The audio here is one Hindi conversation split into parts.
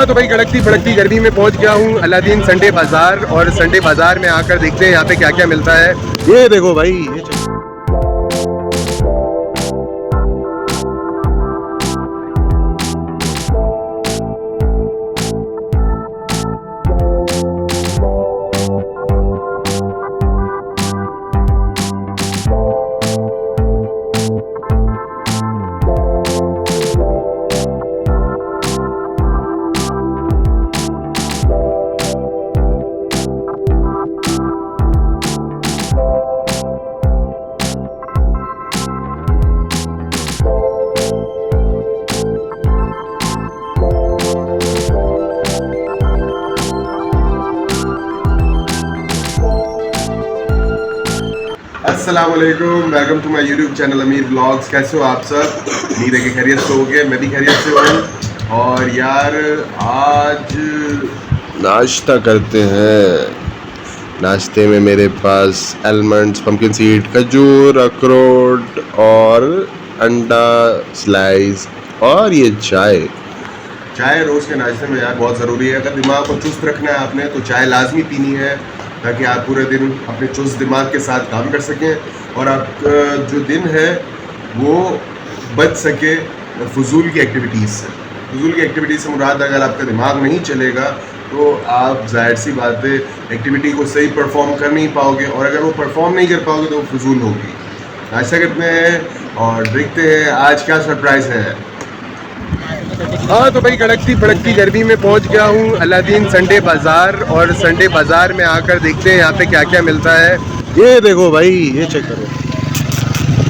हाँ तो भाई कड़कती भड़कती गर्मी में पहुंच गया हूँ अलादीन संडे बाज़ार। और संडे बाज़ार में आकर देखते हैं यहाँ पे क्या क्या मिलता है। ये देखो भाई, ये अस्सलामुअलैकुम, welcome to my YouTube channel Amir vlogs. कैसे हो आप सब? उम्मीद है कि खैरियत से होगे। मैं भी खैरियत से हूँ। और यार आज नाश्ता करते हैं। नाश्ते में मेरे पास आलमंड्स, पम्पकिन सीड, खजूर, अखरोट और अंडा स्लाइस और ये चाय रोज़ के नाश्ते में यार बहुत ज़रूरी है। अगर दिमाग को चुस्त रखना है आपने तो चाय लाजमी पीनी है, ताकि आप पूरे दिन अपने चुस्त दिमाग के साथ काम कर सकें और आपका जो दिन है वो बच सके फजूल की एक्टिविटीज़ से। फजूल की एक्टिविटीज़ से मुराद अगर आपका दिमाग नहीं चलेगा तो आप जाहिर सी बात है एक्टिविटी को सही परफॉर्म कर नहीं पाओगे, और अगर वो परफॉर्म नहीं कर पाओगे तो वो फजूल होगी। नाश्ता करते हैं और देखते हैं आज क्या सरप्राइज़ है। हाँ तो भाई कड़कती भड़कती गर्मी में पहुंच गया हूँ अलादीन संडे बाज़ार। और संडे बाज़ार में आकर देखते हैं यहाँ पे क्या क्या मिलता है। ये देखो भाई, ये चेक करो।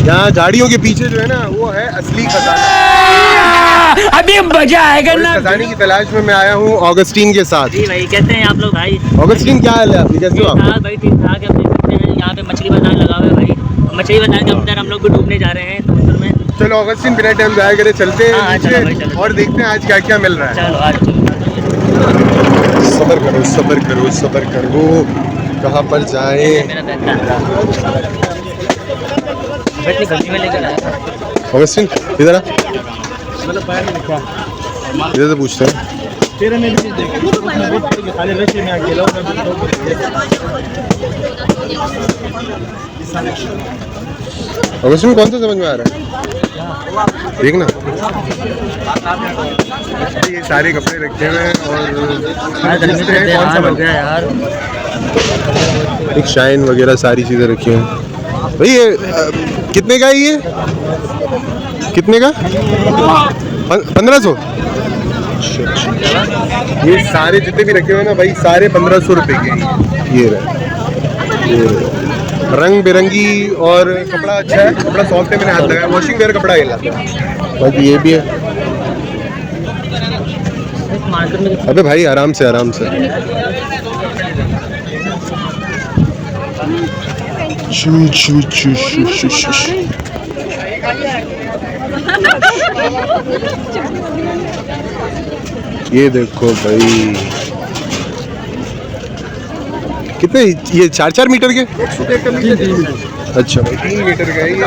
यहाँ झाड़ियों के पीछे जो है ना वो है असली खजाना। अभी मजा आएगा ना। खजाने की तलाश में मैं आया हूँ ऑगस्टीन के साथ। जी भाई, कैसे हैं आप लोग भाई? ऑगस्टीन क्या हाल है आपकी? कैसे हो आप? भाई ठीक ठाक है। देख सकते हैं यहाँ पे मछली बाजार लगा हुआ है भाई। मछली बाजार के अंदर हम लोग भी डूबने जा रहे हैं समुद्र में। चलो ऑगस्टीन बिना टाइम जाया करे चलते हैं नीचे और देखते हैं आज क्या क्या मिल रहा है। चलो आज सबर करो सबर करो सबर करो, कहाँ पर जाए। ऑगस्टीन इधर आ, इधर से पूछते हैं। ऑगस्टीन कौन सा समझ में आ रहा है? देखना ये सारे कपड़े रखे हुए हैं और कौन सा बन गया यार। एक शाइन वगैरह सारी चीज़ें रखी हैं भाई। ये कितने का है? ये कितने का? 1500। ये सारे जितने भी रखे हुए हैं ना भाई, सारे 1500 रुपए के। ये रहे रंग बिरंगी और कपड़ा अच्छा है, कपड़ा सॉफ्ट है। मैंने हाथ लगाया, वॉशिंग वेयर कपड़ा ये लाता है। बाकी ये भी है। अबे भाई आराम से आराम से। शू शू शू शू शू शू। ये देखो भाई, कितने? ये 4-4 मीटर के? अच्छा भाई 3 मीटर का है ये।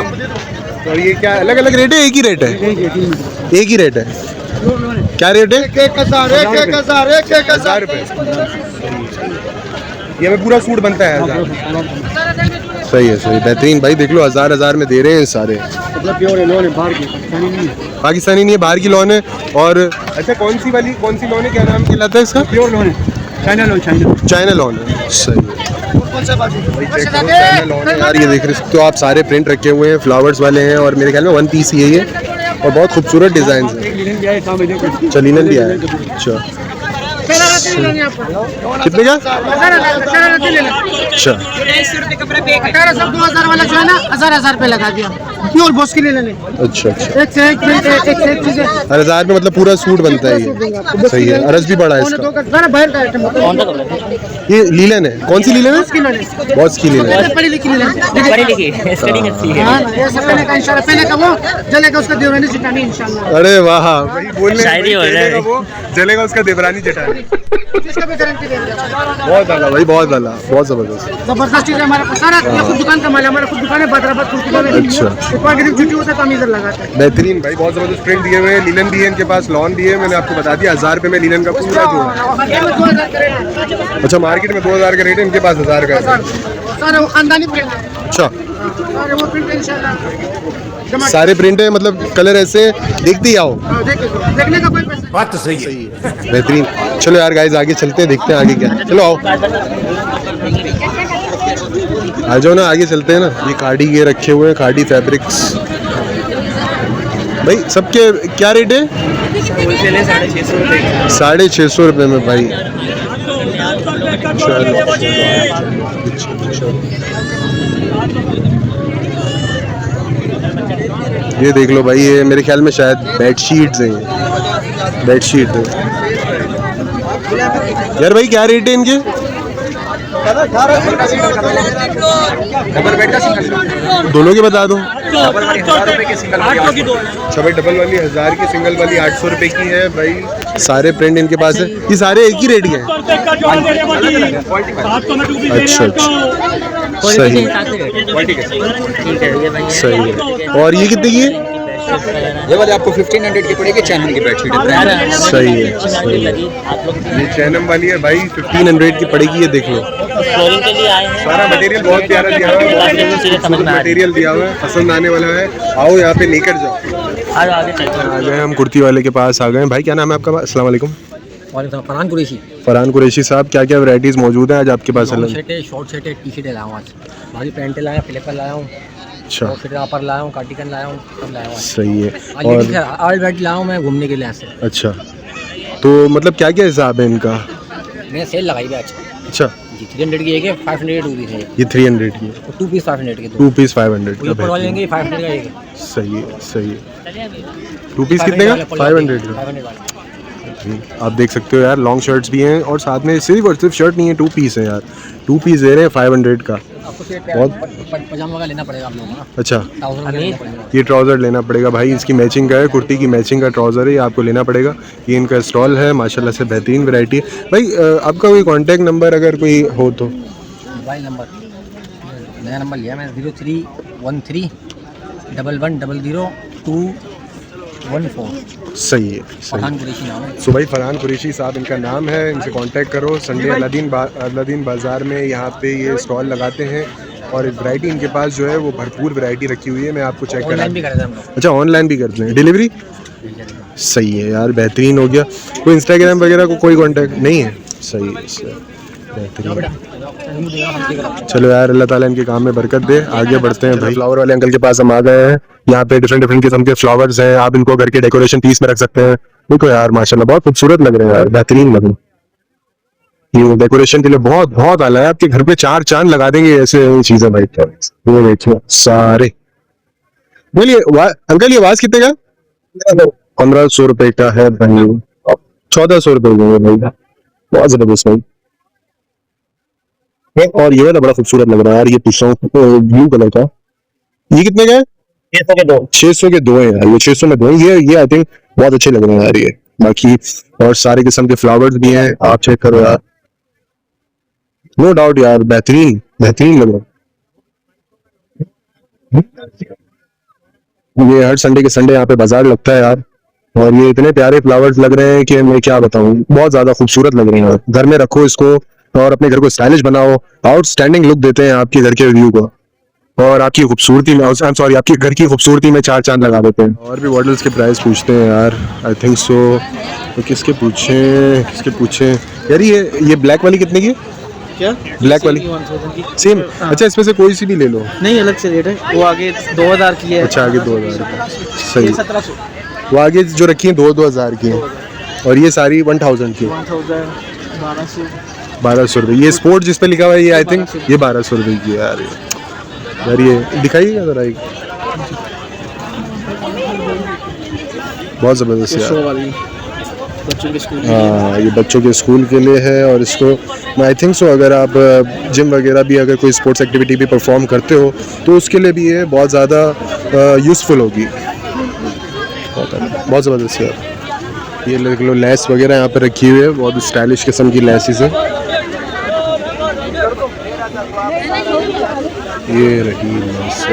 और ये क्या अलग अलग रेट है? एक ही रेट है? एक ही रेट है। क्या रेट है? 1000 रुपये। ये में पूरा सूट बनता है 1000। सही है, सही, बेहतरीन भाई। देख लो 1000 में दे रहे हैं सारे। प्योर लॉन है, बाहर की पाकिस्तानी नहीं है, बाहर की लॉन है। और अच्छा कौन सी लॉन है? क्या नाम कहलाता है इसका? प्योर लॉन है, चाइना लॉन है। सही है यार। ये देख सकते हो आप, सारे प्रिंट रखे हुए हैं, फ्लावर्स वाले हैं और मेरे ख्याल में 1 पीस ही है ये, और बहुत खूबसूरत डिजाइन है। चलीनन भी है। अच्छा कितने का? अच्छा 2000 वाला जो है ना 1000 रुपये लगा दिया। प्योर बॉस के लिए लेने। अच्छा अच्छा, एक से एक चीज़ है। 1000 में मतलब पूरा सूट बनता है ये। सही है। अरज भी बड़ा है इसका। बाहर का आइटम ये लीलन है, कौन सी लीलन बॉस की है? ले लें। बॉस की लीलन है। पढ़ी लिखी ले लें। पढ़ी लिखी स्टडी करती है। हाँ, ये सब पहले का इंशाल्लाह, पहले का वो जलेगा उसका देवरानी जेठानी इंशाल्लाह। अरे वाह, वही बोलने शायरी हो रहा है। वो जलेगा उसका देवरानी जेठानी। जिसका भी गारंटी दे दिया। बहुत डाला भाई, बहुत डाला, बहुत जबरदस्त। जबरदस्त चीज है हमारे पास सारा। ये खुद दुकान का माल है, हमारा खुद दुकान है बदराबाद कुर्ती में। अच्छा। एक बार गिरी छुट्टी होता है तो हम इधर लगाते हैं। बेहतरीन भाई, बहुत जबरदस्त प्रिंट दिए हुए हैं। लीलन भी है इनके पास, लॉन भी है। मैंने आपको बता दिया 1000 रुपये में लीलन का पूरा जोड़ा है। ये 2000 का रेट है। अच्छा, मार्केट में 2000 का रेट है, इनके पास 1000 का है। सारे वो खानदानी प्रिंट है। अच्छा, सारे वो प्रिंट है इंशाल्लाह। सारे प्रिंट है, मतलब कलर ऐसे देखते ही आओ। हाँ, देखने का कोई पैसा बात तो सही है। बेहतरीन। चलो यार गाइस, आगे चलते हैं, देखते हैं आगे क्या। चलो आओ, आ जाओ ना, आगे चलते हैं ना। ये खाड़ी ये रखे हुए हैं, खाड़ी फैब्रिक्स। भाई सबके क्या रेट है? 650 रुपये में भाई। ये देख लो भाई, ये मेरे ख्याल में शायद बेडशीट्स हैं, बेडशीट है यार। भाई क्या रेट है इनके? दोनों के बता दो। अच्छा भाई, डबल वाली 1000 की, सिंगल वाली 800 रुपए की है भाई। सारे प्रिंट इनके पास है। ये सारे एक ही रेट के हैं? अच्छा अच्छा, सही सही है। और ये कितने की है? ये वाली आपको 1500 की पड़ेगी, चैनल की बेडशीट है। सही है, सही है। ये चैनम वाली है भाई, 1500 की पड़ेगी। ये देख लो, फ्लोरिंग के लिए आए हैं। सारा मटेरियल बहुत प्यारा दिया हुआ है, मटेरियल दिया हुआ है, पसंद आने वाला है। आओ यहाँ पे लेकर जाओ। आगे चलते हैं। आ गए हम कुर्ती वाले के पास आ गए हैं। भाई क्या नाम है आपका? अस्सलाम वालेकुम। फरहान कुरैशी। फरहान कुरैशी साहब, क्या क्या वैरायटीज मौजूद हैं आज आपके पास? शर्ट है, शॉर्ट शर्ट है, टी शर्ट लाया हूँ आज। बाकी पैंट लाया, फ्लिपर लाया हूँ, अच्छा, फिर यहाँ पर लाया हूँ, कार्डिगन लाया हूँ, सब लाया हूँ। सही है। और ऑल बैट लाया हूँ मैं घूमने के लिए ऐसे। अच्छा, तो मतलब क्या क्या हिसाब है इनका? मैंने सेल लगाई है आज। अच्छा जी, 300 की एक है, 500 रुपीज़ है। ये 300 की, 2 पीस 500 के, 2 पीस 500 का। ऊपर वाले लेंगे 500 का एक। सही है, सही है। 2 पीस कितने का? 500 का। 500 वाला। आप देख सकते हो यार, लॉन्ग शर्ट्स भी हैं और साथ में सिर्फ और सिर्फ शर्ट नहीं है, 2 पीस है यार। 2 पीस दे रहे हैं 500 का। आपको बहुत पजामा का लेना पड़ेगा आप लोगों को ना। अच्छा, 1000 का लेना पड़ेगा। ये ट्राउज़र लेना पड़ेगा भाई, इसकी मैचिंग का है, कुर्ती की मैचिंग का ट्राउज़र है, ये आपको लेना पड़ेगा। ये इनका स्टॉल है, माशाल्लाह से बेहतरीन वैरायटी है। भाई आपका कोई कांटेक्ट नंबर अगर कोई हो तो? मोबाइल नंबर नया नंबर लिया मैंने, 0313 1100 214। सही है, फरहान सही। कुरैशी नाम है। सो भाई फरहान कुरैशी साहब इनका नाम है, इनसे कांटेक्ट करो। संडे अलादीन बाज़ार में यहाँ पे ये स्टॉल लगाते हैं और वैरायटी इनके पास जो है वो भरपूर वैरायटी रखी हुई है। मैं आपको चेक करा। ऑनलाइन भी करते हैं हम लोग। अच्छा, ऑनलाइन भी करते हैं डिलीवरी? सही है यार, बेहतरीन हो गया। कोई इंस्टाग्राम वगैरह को कोई कांटेक्ट नहीं है? सही है, सही, बेहतरीन। चलो यार, अल्लाह ताला इनके काम में बरकत दे। आगे बढ़ते हैं भाई। फ्लावर वाले अंकल के पास हम आ गए हैं। यहाँ पे डिफरेंट किस्म के फ्लावर्स हैं, आप इनको घर के डेकोरेशन पीस में रख सकते हैं। देखो यार, माशाल्लाह बहुत खूबसूरत लग रहे हैं यार, बेहतरीन लग रहे हैं। ये डेकोरेशन के लिए बहुत बहुत आला है, आपके घर पे 4 चांद लगा देंगे ऐसे चीजें भाई। ये देखिए सारे। बोलिए अंकल, ये आवाज कितने का? 1500 रुपए का है भाई। 1400 रुपए भाई, बहुत जबरदस्त भाई। और ये वाला बड़ा खूबसूरत लग रहा है यार, ये पूछ रहा हूँ ब्लू कलर का, ये कितने का है? 600 के 2। 600 के 2 है यार, ये 600 में 2 है। ये आई थिंक बहुत अच्छे लग रहे हैं यार ये। बाकी और सारे किस्म के फ्लावर्स भी हैं, आप चेक करो यार। नो डाउट यार, बेहतरीन बेहतरीन लग रहा है। ये हर संडे के संडे यहाँ पे बाजार लगता है यार, और ये इतने प्यारे फ्लावर्स लग रहे हैं कि मैं क्या बताऊं, बहुत ज्यादा खूबसूरत लग रहे हैं। घर में रखो इसको और अपने घर को स्टाइलिश बनाओ, आउटस्टैंडिंग लुक देते हैं आपके घर के व्यू को, और आपकी खूबसूरती में आपकी घर की खूबसूरती में 4 चांद लगा देते हैं। और भी मॉडल्स के प्राइस पूछते हैं यार, आई थिंक सो। तो किसके पूछें यार? ये ब्लैक वाली कितने की? क्या ब्लैक वाली? सेम? अच्छा, इसमें से कोई सी भी ले लो। नहीं, अलग से रेट है। वो आगे 2000 की है। अच्छा, आगे 2000 का, सही। 1700। वो आगे जो रखी है 2000 की है, और ये सारी 1000 की। 1200 रुपये। ये स्पोर्ट जिस पे लिखा हुआ है ये आई थिंक ये 1200 रुपये की है यार। यार ये दिखाइएगा जरा, एक बहुत जबरदस्त यार। बच्चों के स्कूल हाँ, ये बच्चों के स्कूल के लिए है। और इसको आई थिंक सो अगर आप जिम वगैरह भी अगर कोई स्पोर्ट्स एक्टिविटी भी परफॉर्म करते हो तो उसके लिए भी ये बहुत ज़्यादा यूज़फुल होगी। बहुत ज़बरदस्त है। ये देख लो लेस वगैरह यहाँ पे रखी हुई है, बहुत स्टाइलिश किस्म की लेसेस है। ये रही लेस।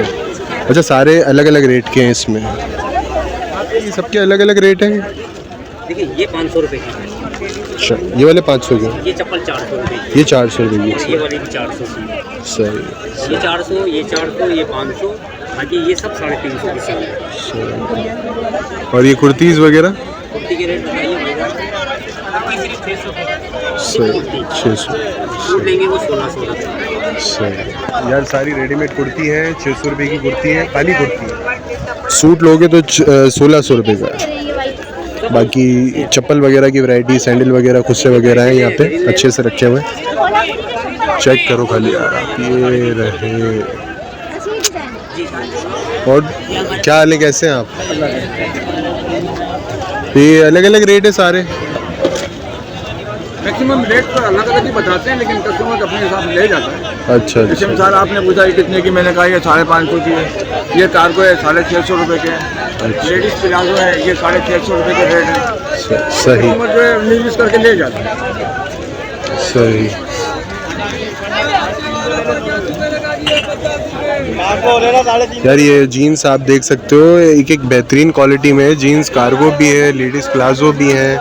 अच्छा, सारे अलग अलग रेट के हैं इसमें, ये सबके अलग अलग रेट हैं। देखिए ये 500 रुपये की है। अच्छा, ये वाले 500 के, ये चप्पल 400 रुपये की, ये 400 रुपये की। ये वाली भी 400 की। सही। ये 400, ये 400, ये 500, बाकी ये सब 350 की सेल है। और ये कुर्तीज़ वगैरह कुर्ती के रेट बताइए भैया। सही, 600। सूट लेंगे वो 1600 रुपये। सही यार, सारी रेडीमेड कुर्ती है, 600 रुपये की कुर्ती है, खाली कुर्ती है। सूट लोगे तो 1600 रुपये का है। बाकी चप्पल वगैरह की वैरायटी, सैंडल वगैरह, खुस्से वगैरह हैं यहाँ पे अच्छे से रखे हुए। चेक करो खाली यार आप। ये रहे। और क्या हाल है, कैसे हैं आप? ये अलग अलग रेट है सारे। मैक्सिमम रेट तो अलग अलग ही बताते हैं, लेकिन कस्टमर अपने हिसाब से ले जाता है। अच्छा, जैसे मिसाल आपने पूछा कितने की, मैंने कहा ये 550 की है। ये कार्गो है 650 रुपये के। लेडीज़ प्लाजो है, ये 650 रुपये के रेट है। सही कस्टमर जो है यूज़ करके ले जाता है। सही। यार ये जीन्स आप देख सकते हो, एक एक बेहतरीन क्वालिटी में है। जीन्स कार्गो भी है, लेडीज़ प्लाजो भी हैं,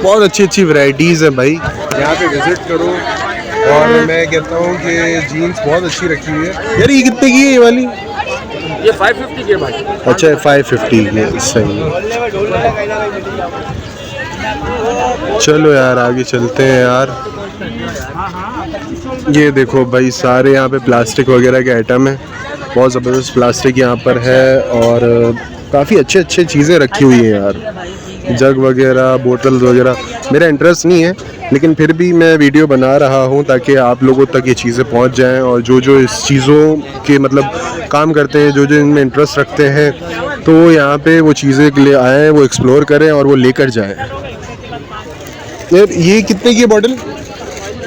बहुत अच्छी अच्छी वैरायटीज़ हैं भाई। यहाँ पे विज़िट करो। और मैं कहता हूँ कि जीन्स बहुत अच्छी रखी हुई है। यार ये कितने की है ये वाली? ये 550 की है भाई। अच्छा, 550 की है। सही। चलो यार आगे चलते हैं यार। ये देखो भाई, सारे यहाँ पे प्लास्टिक वगैरह के आइटम हैं। बहुत ज़बरदस्त प्लास्टिक यहाँ पर है। और काफ़ी अच्छे अच्छे चीज़ें रखी हुई हैं यार, जग वगैरह, बोतल वगैरह। मेरा इंटरेस्ट नहीं है, लेकिन फिर भी मैं वीडियो बना रहा हूँ ताकि आप लोगों तक ये चीज़ें पहुँच जाएं। और जो जो इस चीज़ों के मतलब काम करते हैं, जो जो इनमें इंटरेस्ट रखते हैं, तो वो यहाँ पे वो चीज़ें के लिए आएँ, वो एक्सप्लोर करें और वो लेकर जाएं। यार ये कितने की है बॉटल?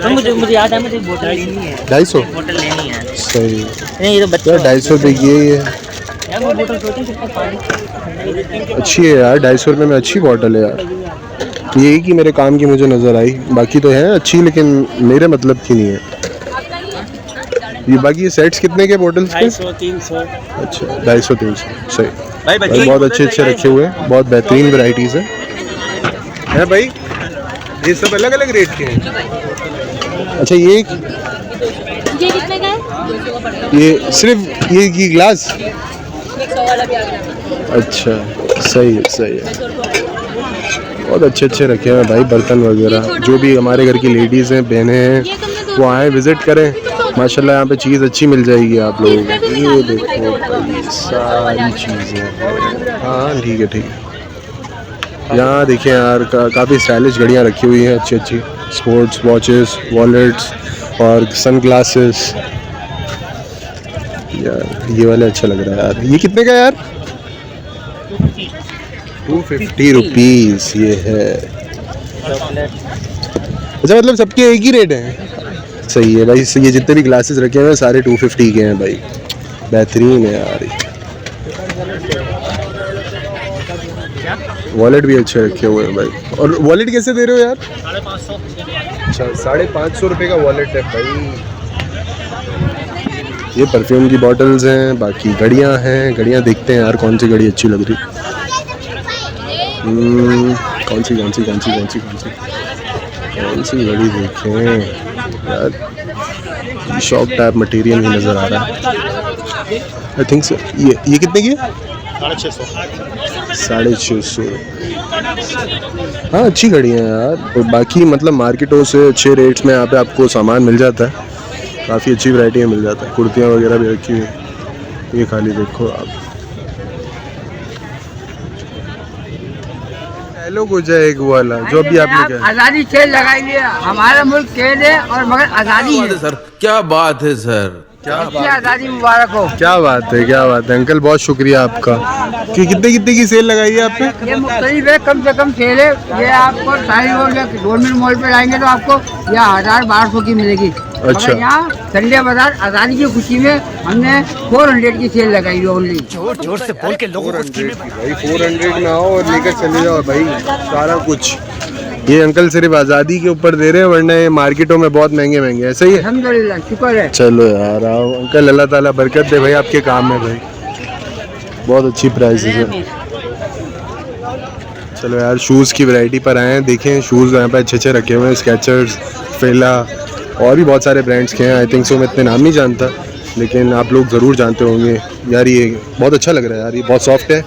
मुझे याद है, मुझे बोतल लेनी है। 250? बोतल लेनी है। सही। नहीं, ये तो बच्चा 250 रुपये की है ये। यार वो बोतल सोचें कितना पानी। अच्छी है यार, 250 रुपये में अच्छी बॉटल है यार। ये कि मेरे काम की मुझे नज़र आई, बाकी तो है अच्छी, लेकिन मेरे मतलब की नहीं है ये। बाकी ये सेट्स कितने के बॉटल्स के? 250, 300। अच्छा, 250, 300। सही भाई भाई, बहुत अच्छे अच्छे रखे हुए हैं, बहुत बेहतरीन वैरायटीज़ है भाई। ये सब अलग अलग रेट के हैं। अच्छा, ये कितने का है? ये सिर्फ ये ग्लास? अच्छा, सही है सही है। बहुत अच्छे अच्छे रखे हैं भाई बर्तन वगैरह। जो भी हमारे घर की लेडीज़ हैं, बहनें हैं, वो आए विज़िट करें। माशाल्लाह यहाँ पे चीज़ अच्छी मिल जाएगी आप लोगों को। ये देखो भाई सारी चीज़ें। हाँ ठीक है ठीक है। यहाँ देखिए यार, काफ़ी स्टाइलिश घड़ियाँ रखी हुई हैं अच्छी अच्छी। स्पोर्ट्स वॉचेस, वॉलेट्स और सन ग्लासेस। यार ये वाला अच्छा लग रहा है यार। ये कितने का यार? 250 रुपीज़ ये है। अच्छा, मतलब सबके एक ही रेट है? सही है भाई। ये जितने भी ग्लासेस रखे हुए हैं सारे 250 के हैं भाई। बेहतरीन है यार। वॉलेट भी अच्छे रखे हुए हैं भाई। और वॉलेट कैसे दे रहे हो यार? 550। अच्छा, 550 रुपये का वॉलेट है भाई। ये परफ्यूम की बॉटल्स हैं, बाकी घड़ियाँ हैं। घड़ियाँ देखते हैं यार, कौन सी घड़ी अच्छी लग रही। कौन सी घड़ी देखें यार? शॉप टाइप मटेरियल भी नज़र आ रहा है आई थिंक सो। ये कितने की है? 650। हाँ अच्छी घड़ी है यार। और बाकी मतलब मार्केटों से अच्छे रेट्स में यहाँ पे आपको सामान मिल जाता है। काफ़ी अच्छी वैरायटी में मिल जाता है। कुर्तियाँ वगैरह भी रखी हुई हैं। ये खाली देखो आप। डायलॉग हो जाए एक वाला जो अभी आपने कहा। आज़ादी सेल लगाएंगे। हमारा मुल्क कैद है और मगर आज़ादी है। सर क्या बात है सर। आज़ादी मुबारक हो। क्या बात है, क्या बात है अंकल, बहुत शुक्रिया आपका। कि कितने कितने की सेल लगाई है आपने? ये मुख्तलिफ है, कम से कम सेल है। ये आपको सारी रोड या गवर्नमेंट मॉल पे जाएंगे तो आपको यह 1000-1200 की मिलेगी। अच्छा। मगर यहाँ संडे बाजार आज़ादी की खुशी में हमने 400 की सेल लगाई है ओनली। जोर से बोल के लोगों को भाई 400 में आओ और लेकर चले जाओ भाई सारा कुछ। ये अंकल सिर्फ आज़ादी के ऊपर दे रहे हैं, वरना ये मार्केटों में बहुत महंगे महंगे है। सही है, अल्हम्दुलिल्लाह, शुक्र है। चलो यार आओ अंकल, अल्लाह ताला बरकत दे भाई आपके काम में भाई, बहुत अच्छी प्राइसेस है। चलो यार शूज़ की वैरायटी पर आए हैं, देखें शूज़ यहाँ पे अच्छे अच्छे रखे हुए हैं, स्केचर्स, फेला और भी बहुत सारे ब्रांड्स के हैं। आई थिंक सो मैं इतने नाम नहीं जानता, लेकिन आप लोग ज़रूर जानते होंगे। यार ये बहुत अच्छा लग रहा है यार, ये बहुत सॉफ्ट है।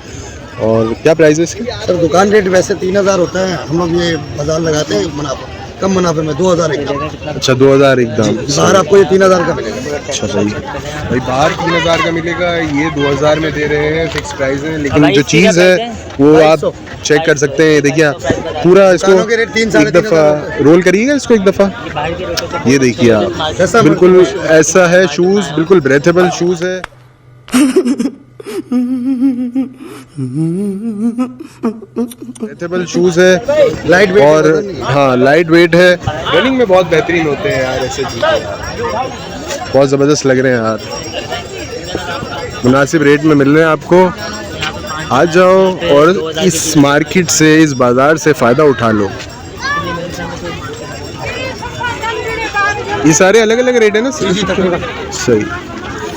और क्या प्राइस है इसकी? सर दुकान रेट वैसे 3000 होता है, हम लोग ये बाजार लगाते हैं मुनाफा, कम मुनाफे में 2000 एकदम। अच्छा 2000 एकदम। बाहर आपको ये 3000 का मिलेगा। अच्छा भाई बाहर 3000 का मिलेगा, ये 2000 में दे रहे हैं, फिक्स प्राइस है। लेकिन जो चीज़ है वो आप चेक कर सकते हैं। देखिए पूरा इसको दुकानों के रेट 3-3.5 एक दफ़ा रोल करिएगा इसको एक दफ़ा। ये देखिए आप, बिल्कुल ऐसा है शूज़, बिल्कुल ब्रेथेबल शूज़ है। ब्रेथेबल शूज़ है, लाइट वेट और हाँ लाइट वेट है, रनिंग में बहुत बेहतरीन होते हैं यार ऐसे जूते, बहुत ज़बरदस्त लग रहे हैं यार, मुनासिब रेट में मिल रहे हैं आपको। आ जाओ और इस मार्केट से, इस बाज़ार से फ़ायदा उठा लो। ये सारे अलग अलग रेट है ना? सही।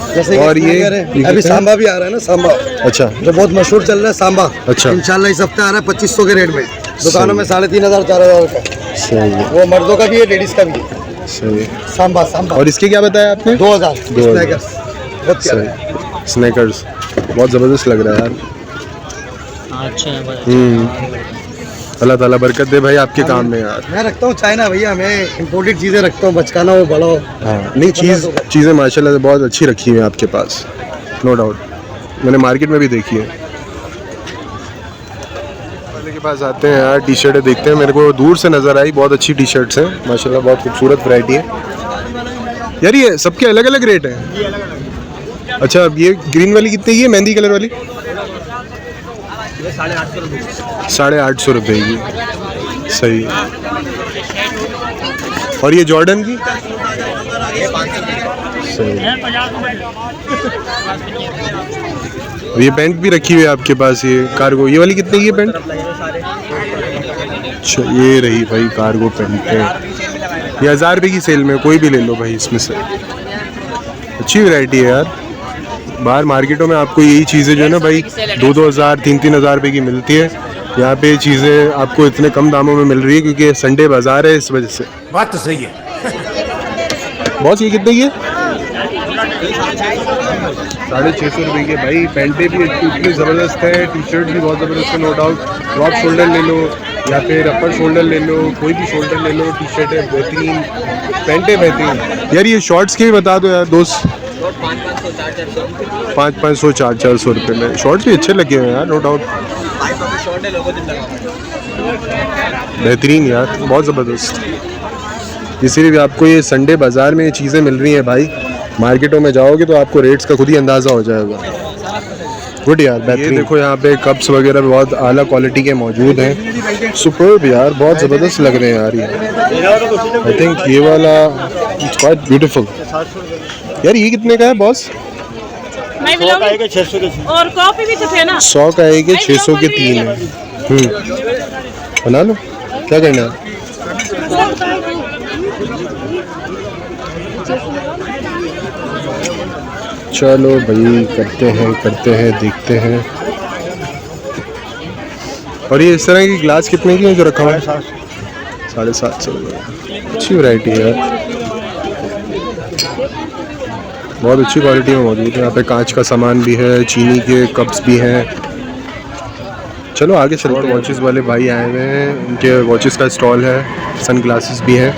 जैसे और ये अभी सांबा भी आ रहा है ना, सांबा अच्छा जो बहुत मशहूर चल रहा है सांबा। अच्छा। इंशाल्लाह इस हफ्ते आ रहा है 2500 के रेट में, दुकानों में 3500-4000 का। सही है, वो मर्दों का भी है, लेडीज का भी है। सही है। सांबा सांबा। और इसके क्या बताया आपने? 2000 2000। स्नैकर्स, बहुत प्यारा है। सही, स्नैकर्स बहुत ज़बरदस्त लग रहा है यार। अल्लाह ताला बरकत दे भाई आपके काम में यार। मैं रखता हूँ चाइना भैया, मैं इम्पोर्टेड चीज़ें रखता हूँ, बचकाना हो बड़ा हो। हाँ नहीं, चीज़ें माशाल्लाह से बहुत अच्छी रखी हुई हैं आपके पास, नो डाउट, मैंने मार्केट में भी देखी है। वाले के पास आते हैं यार, टी शर्टें देखते हैं, मेरे को दूर से नज़र आई, बहुत अच्छी टी शर्ट्स हैं माशाल्लाह, बहुत खूबसूरत वैरायटी है यार। ये सबके अलग अलग रेट हैं? अच्छा ये ग्रीन वाली कितनी की है, मेहंदी कलर वाली? 850 रुपये की। सही। और ये जॉर्डन की? सही। और ये पैंट भी रखी हुई है आपके पास, ये कार्गो, ये वाली कितने की है पैंट? अच्छा ये रही भाई कार्गो पैंट है, ये 1000 रुपये की सेल में, कोई भी ले लो भाई इसमें से, अच्छी वैरायटी है यार। बाहर मार्केटों में आपको यही चीज़ें जो है ना भाई 2-2 हज़ार 3-3 हज़ार रुपये की मिलती है, यहाँ पे चीज़ें आपको इतने कम दामों में मिल रही है क्योंकि संडे बाज़ार है, इस वजह से। बात तो सही है। बॉस ये कितने की है? 650 रुपये की भाई। पैंटें भी इतनी ज़बरदस्त है, टी शर्ट भी बहुत ज़बरदस्त है, नो डाउट। ड्रॉप शोल्डर ले लो या फिर अपर शोल्डर ले लो, कोई भी शोल्डर ले लो, टी शर्ट है बेहतरीन, पैंटें बेहतरीन। यार ये शॉर्ट्स के भी बता दो यार दोस्त। 500 400 रुपये में शॉर्ट्स भी अच्छे लगे हुए हैं यार, नो डाउट, बेहतरीन यार, बहुत ज़बरदस्त। इसीलिए आपको ये संडे बाज़ार में ये चीज़ें मिल रही हैं भाई, मार्केटों में जाओगे तो आपको रेट्स का खुद ही अंदाज़ा हो जाएगा। गुड यार, बेहतरीन। ये देखो यहाँ पे कप्स वगैरह बहुत आला क्वालिटी के मौजूद हैं, सुपर्ब यार, बहुत ज़बरदस्त लग रहे हैं यार ये। आई थिंक ये वाला इट्स क्वाइट ब्यूटीफुल। यार ये कितने का है बॉस? 100 का आएगा 600 के, और कॉफी भी तो थे ना, 100 का आएगा 600 के 3 है। बना लो, क्या करना है? चलो भाई करते हैं देखते हैं। और ये इस तरह की ग्लास कितने की है जो रखा हुआ है? 750 रुपये। अच्छी वैरायटी है यार, बहुत अच्छी क्वालिटी में मौजूद है। यहाँ पे कांच का सामान भी है, चीनी के कप्स भी हैं। चलो आगे चलते हैं। वॉचेस वाले भाई आए हुए हैं, उनके वॉचेस का स्टॉल है, सन ग्लासेस भी हैं,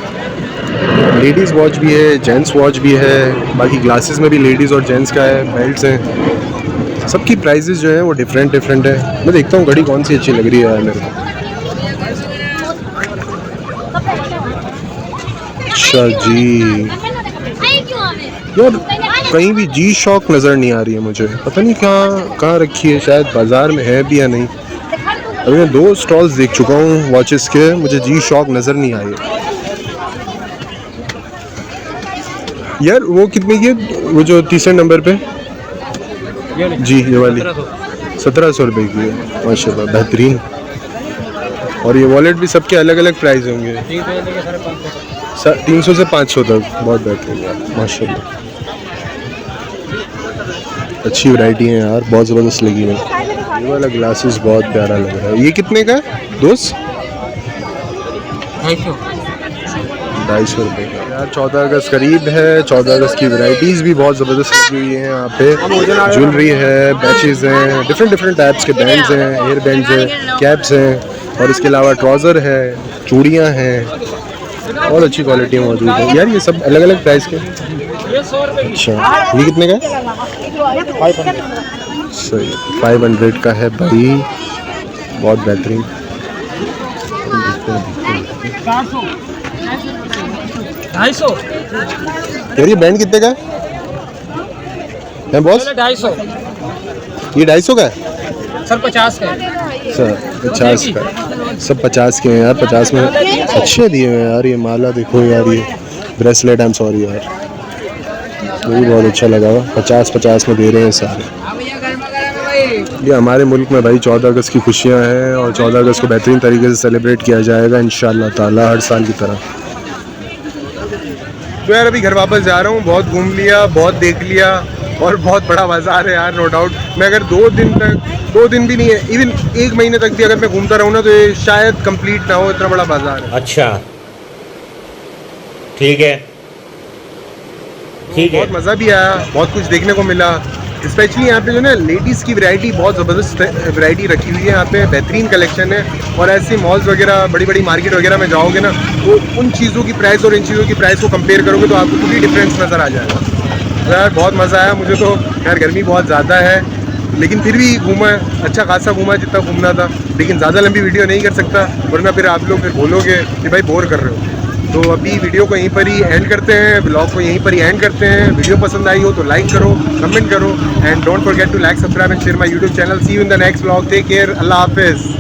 लेडीज़ वॉच भी है, जेंट्स वॉच भी है, बाकी ग्लासेस में भी लेडीज़ और जेंट्स का है, बेल्ट्स हैं, सबकी प्राइसेस जो हैं वो डिफरेंट है। मैं देखता हूँ घड़ी कौन सी अच्छी लग रही है यार मेरे को। अच्छा जी यार, कहीं भी जी शॉक नज़र नहीं आ रही है मुझे, पता नहीं कहाँ रखी है, शायद बाज़ार में है भी या नहीं। अभी मैं 2 स्टॉल्स देख चुका हूँ वॉचेस के, मुझे जी शॉक नज़र नहीं आई है। यार वो कितने की है वो जो तीसरे नंबर पे जी, ये वाली 1700 रुपये की है, माशाल्लाह बेहतरीन। और ये वॉलेट भी सबके अलग अलग प्राइस होंगे, 300 से 500 तक, बहुत बेहतरीन यार माशाल्लाह। अच्छी वैरायटी है यार, बहुत ज़बरदस्त लगी है। ये वाला ग्लासेस बहुत प्यारा लग रहा है। ये कितने का है दोस्त? 250 रुपये का यार। 14 अगस्त करीब है, 14 अगस्त की वैरायटीज़ भी बहुत ज़बरदस्त लगी हुई हैं यहाँ पे। ज्वेलरी है, बैचेज़ हैं, डिफरेंट टाइप्स के बैंड्स हैं, हेयर बैंड्स हैं, कैप्स हैं, और इसके अलावा ट्राउज़र है, चूड़ियाँ हैं, बहुत अच्छी क्वालिटी मौजूद है यार। ये सब अलग अलग प्राइस के। अच्छा, ये कितने का है? सही, 500 का है भाई, बहुत बेहतरीन। यार ये बैंड कितने का है बॉस? 250। ये 250 का है सर, 50 का है सर, 50 का। सब 50 के हैं यार, 50 में अच्छे दिए हुए हैं यार। ये माला देखो यार, ये ब्रेसलेट, आई एम सॉरी यार, ये भी बहुत अच्छा लगा हुआ। 50 में दे रहे हैं सारे। ये हमारे मुल्क में भाई 14 अगस्त की खुशियाँ हैं, और 14 अगस्त को बेहतरीन तरीके से सेलिब्रेट किया जाएगा इंशाअल्लाह ताला, हर साल की तरह। तो यार अभी घर वापस जा रहा हूँ, बहुत घूम लिया, बहुत देख लिया, और बहुत बड़ा बाज़ार है यार, नो डाउट। मैं अगर 2 दिन भी नहीं है, इवन 1 महीने तक भी अगर मैं घूमता रहूँ ना, तो ये शायद कंप्लीट ना हो, इतना बड़ा बाज़ार है। अच्छा, ठीक है, ठीक है। बहुत मज़ा भी आया, बहुत कुछ देखने को मिला। स्पेशली यहाँ पे जो ना लेडीज़ की वैरायटी, बहुत ज़बरदस्त वैरायटी रखी हुई है यहाँ पे, बेहतरीन कलेक्शन है। और ऐसे मॉल्स वगैरह, बड़ी मार्केट वगैरह में जाओगे ना, तो उन चीज़ों की प्राइस और इन चीज़ों की प्राइस को कंपेयर करोगे तो आपको पूरी डिफरेंस नज़र आ जाएगा। तो यार बहुत मज़ा आया मुझे तो यार। गर्मी बहुत ज़्यादा है, लेकिन फिर भी घूमा, अच्छा खासा घूमा जितना घूमना था। लेकिन ज़्यादा लंबी वीडियो नहीं कर सकता, वरना फिर आप लोग फिर बोलोगे कि भाई बोर कर रहे हो। तो अभी वीडियो को यहीं पर ही एंड करते हैं, ब्लॉग को यहीं पर ही एंड करते हैं। वीडियो पसंद आई हो तो लाइक करो, कमेंट करो, and don't forget to like, subscribe and share my YouTube channel. See you in the next blog, take care, अल्लाह हाफिज़।